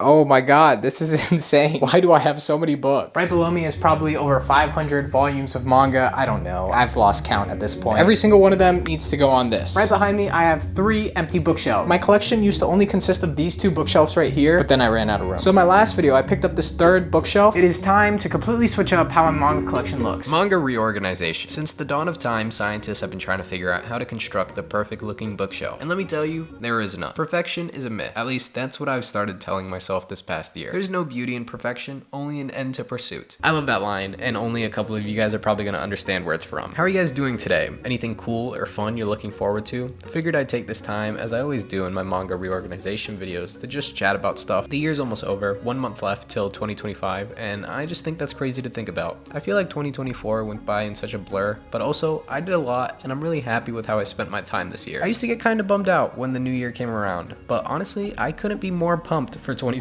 Oh my god, this is insane. Why do I have so many books? Right below me is probably over 500 volumes of manga. I don't know. I've lost count at this point. Every single one of them needs to go on this. Right behind me, I have 3 empty bookshelves. My collection used to only consist of these 2 bookshelves right here, but then I ran out of room. So in my last video, I picked up this 3rd bookshelf. It is time to completely switch up how my manga collection looks. Manga reorganization. Since the dawn of time, scientists have been trying to figure out how to construct the perfect looking bookshelf. And let me tell you, there is none. Perfection is a myth. At least that's what I've started telling myself this past year. There's no beauty in perfection, only an end to pursuit. I love that line, and only a couple of you guys are probably going to understand where it's from. How are you guys doing today? Anything cool or fun you're looking forward to? I figured I'd take this time, as I always do in my manga reorganization videos, to just chat about stuff. The year's almost over, 1 month left till 2025, and I just think that's crazy to think about. I feel like 2024 went by in such a blur, but also I did a lot, and I'm really happy with how I spent my time this year. I used to get kind of bummed out when the new year came around, but honestly, I couldn't be more pumped for 2025.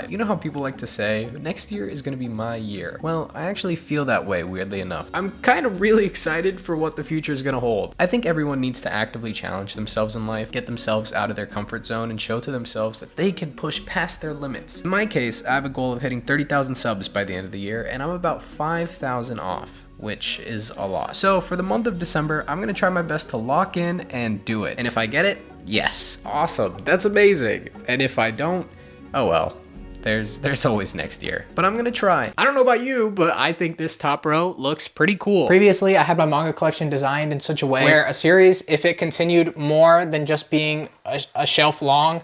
You know how people like to say, next year is going to be my year. Well, I actually feel that way, weirdly enough. I'm kind of really excited for what the future is going to hold. I think everyone needs to actively challenge themselves in life, get themselves out of their comfort zone, and show to themselves that they can push past their limits. In my case, I have a goal of hitting 30,000 subs by the end of the year, and I'm about 5,000 off, which is a lot. So for the month of December, I'm gonna try my best to lock in and do it. And if I get it, yes, awesome, that's amazing. And if I don't, oh well. There's always next year, but I'm gonna try. I don't know about you, but I think this top row looks pretty cool. Previously, I had my manga collection designed in such a way where a series, if it continued more than just being a shelf long,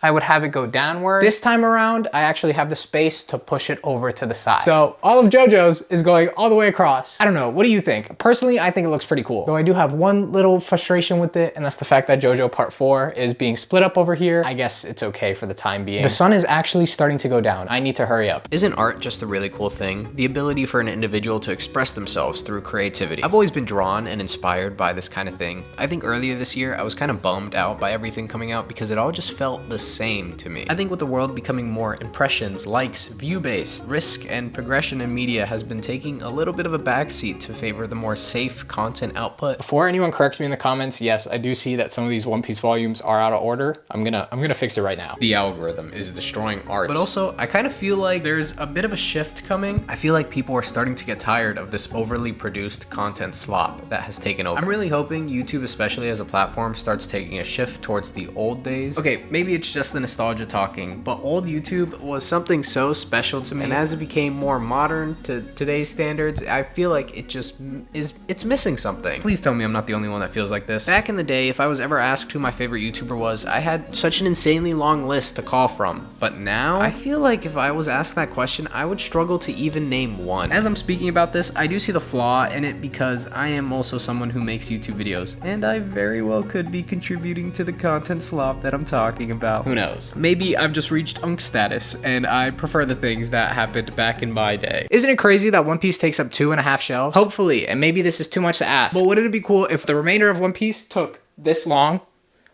I would have it go downward. This time around, I actually have the space to push it over to the side. So all of JoJo's is going all the way across. I don't know, what do you think? Personally, I think it looks pretty cool. Though I do have one little frustration with it, and that's the fact that JoJo Part 4 is being split up over here. I guess it's okay for the time being. The sun is actually starting to go down. I need to hurry up. Isn't art just a really cool thing? The ability for an individual to express themselves through creativity. I've always been drawn and inspired by this kind of thing. I think earlier this year, I was kind of bummed out by everything coming out because it all just felt the same to me. I think with the world becoming more impressions, likes, view-based, risk and progression in media has been taking a little bit of a backseat to favor the more safe content output. Before anyone corrects me in the comments, yes, I do see that some of these One Piece volumes are out of order. I'm gonna fix it right now. The algorithm is destroying art. But also, I kind of feel like there's a bit of a shift coming. I feel like people are starting to get tired of this overly produced content slop that has taken over. I'm really hoping YouTube, especially as a platform, starts taking a shift towards the old days. Okay, maybe it's just the nostalgia talking, but old YouTube was something so special to me, and as it became more modern to today's standards, I feel like it's missing something. Please tell me I'm not the only one that feels like this. Back in the day, if I was ever asked who my favorite YouTuber was, I had such an insanely long list to call from, but now I feel like if I was asked that question, I would struggle to even name one. As I'm speaking about this, I do see the flaw in it because I am also someone who makes YouTube videos, and I very well could be contributing to the content slop that I'm talking about. Who knows? Maybe I've just reached Unk status, and I prefer the things that happened back in my day. Isn't it crazy that One Piece takes up 2.5 shelves? Hopefully, and maybe this is too much to ask, but wouldn't it be cool if the remainder of One Piece took this long?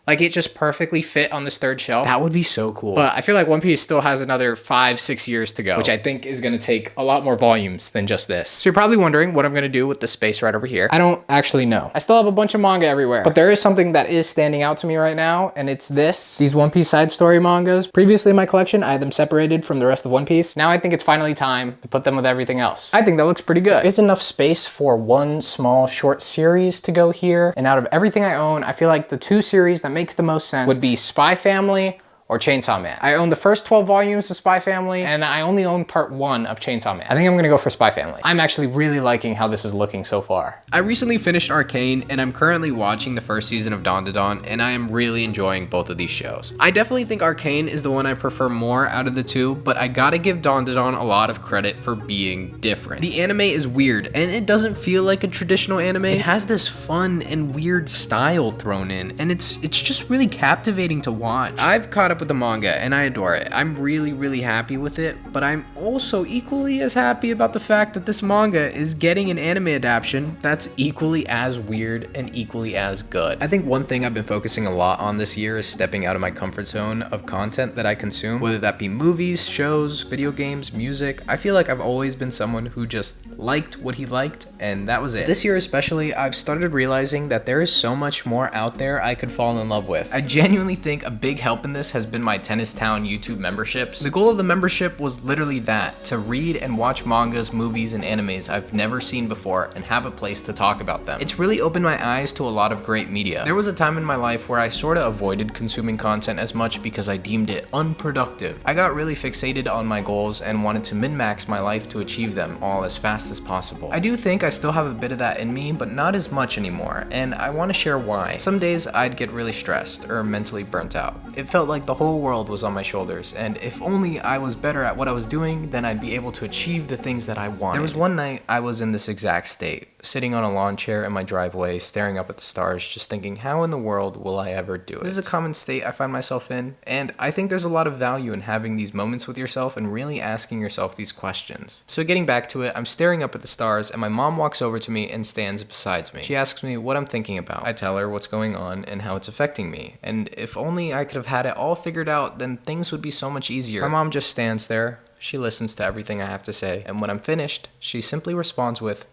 Like it just perfectly fit on this 3rd shelf? That would be so cool. But I feel like One Piece still has another 5-6 years to go, which I think is gonna take a lot more volumes than just this. So you're probably wondering what I'm gonna do with the space right over here. I don't actually know. I still have a bunch of manga everywhere, but there is something that is standing out to me right now, and it's these One Piece side story mangas. Previously in my collection, I had them separated from the rest of One Piece. Now I think it's finally time to put them with everything else. I think that looks pretty good. There is enough space for one small short series to go here, and out of everything I own, I feel like the 2 series that makes the most sense would be Spy Family or Chainsaw Man. I own the first 12 volumes of Spy Family, and I only own part 1 of Chainsaw Man. I think I'm gonna go for Spy Family. I'm actually really liking how this is looking so far. I recently finished Arcane, and I'm currently watching the first season of Dawn to Dawn, and I am really enjoying both of these shows. I definitely think Arcane is the one I prefer more out of the 2, but I gotta give Dawn to Dawn a lot of credit for being different. The anime is weird, and it doesn't feel like a traditional anime. It has this fun and weird style thrown in, and it's just really captivating to watch. I've caught up with the manga, and I adore it. I'm really happy with it, but I'm also equally as happy about the fact that this manga is getting an anime adaptation that's equally as weird and equally as good. I think one thing I've been focusing a lot on this year is stepping out of my comfort zone of content that I consume, whether that be movies, shows, video games, music. I feel like I've always been someone who just liked what he liked, and that was it. This year especially, I've started realizing that there is so much more out there I could fall in love with. I genuinely think a big help in this has been my Tennis Town YouTube memberships. The goal of the membership was literally that, to read and watch mangas, movies, and animes I've never seen before and have a place to talk about them. It's really opened my eyes to a lot of great media. There was a time in my life where I sorta avoided consuming content as much because I deemed it unproductive. I got really fixated on my goals and wanted to min-max my life to achieve them all as fast as possible. I do think I still have a bit of that in me, but not as much anymore, and I want to share why. Some days I'd get really stressed or mentally burnt out. It felt like the whole world was on my shoulders, and if only I was better at what I was doing, then I'd be able to achieve the things that I wanted. There was one night I was in this exact state, sitting on a lawn chair in my driveway, staring up at the stars, just thinking, how in the world will I ever do it? This is a common state I find myself in, and I think there's a lot of value in having these moments with yourself and really asking yourself these questions. So getting back to it, I'm staring up at the stars, and my mom walks over to me and stands beside me. She asks me what I'm thinking about. I tell her what's going on and how it's affecting me, and if only I could have had it all figured out, then things would be so much easier. My mom just stands there, she listens to everything I have to say, and when I'm finished, she simply responds with,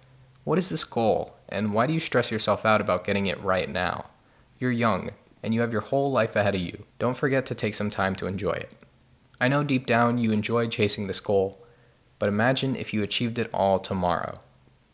"What is this goal, and why do you stress yourself out about getting it right now? You're young, and you have your whole life ahead of you. Don't forget to take some time to enjoy it. I know deep down you enjoy chasing this goal, but imagine if you achieved it all tomorrow.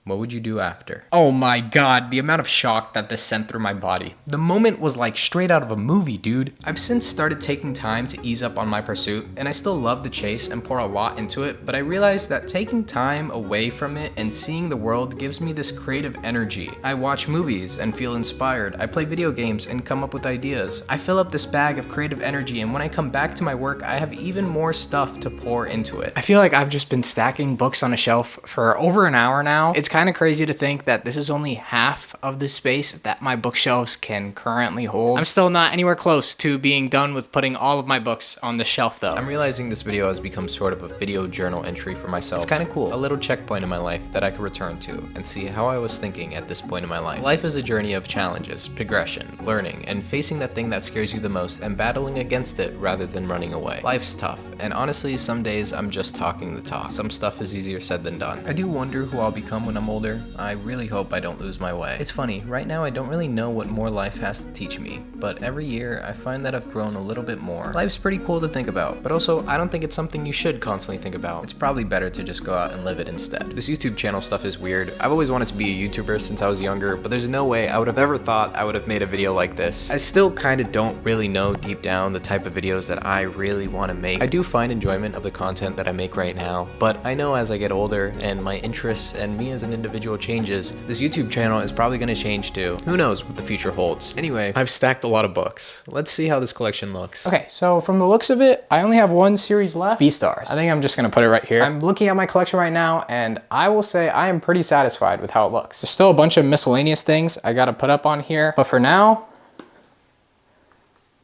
What would you do after?" Oh my god, the amount of shock that this sent through my body. The moment was like straight out of a movie, dude. I've since started taking time to ease up on my pursuit, and I still love the chase and pour a lot into it, but I realized that taking time away from it and seeing the world gives me this creative energy. I watch movies and feel inspired. I play video games and come up with ideas. I fill up this bag of creative energy, and when I come back to my work, I have even more stuff to pour into it. I feel like I've just been stacking books on a shelf for over an hour now. It's kind of crazy to think that this is only half of the space that my bookshelves can currently hold. I'm still not anywhere close to being done with putting all of my books on the shelf though. I'm realizing this video has become sort of a video journal entry for myself. It's kind of cool, a little checkpoint in my life that I could return to and see how I was thinking at this point in my life. Life is a journey of challenges, progression, learning, and facing that thing that scares you the most and battling against it rather than running away. Life's tough, and honestly, some days I'm just talking the talk. Some stuff is easier said than done. I do wonder who I'll become when I'm older. I really hope I don't lose my way. It's funny, right now I don't really know what more life has to teach me, but every year I find that I've grown a little bit more. Life's pretty cool to think about, but also I don't think it's something you should constantly think about. It's probably better to just go out and live it instead. This YouTube channel stuff is weird. I've always wanted to be a YouTuber since I was younger, but there's no way I would have ever thought I would have made a video like this. I still kind of don't really know deep down the type of videos that I really want to make. I do find enjoyment of the content that I make right now, but I know as I get older and my interests and me as an individual changes, this YouTube channel is probably going to change too. Who knows what the future holds. Anyway, I've stacked a lot of books. Let's see how this collection looks. Okay, so from the looks of it, I only have one series left, Beastars. I think I'm just gonna put it right here. I'm looking at my collection right now, and I will say I am pretty satisfied with how it looks. There's still a bunch of miscellaneous things I gotta put up on here, but for now,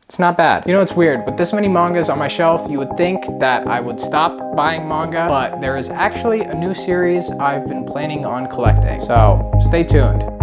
it's not bad. You know, it's weird. With this many mangas on my shelf, you would think that I would stop buying manga, but there is actually a new series I've been planning on collecting. So stay tuned.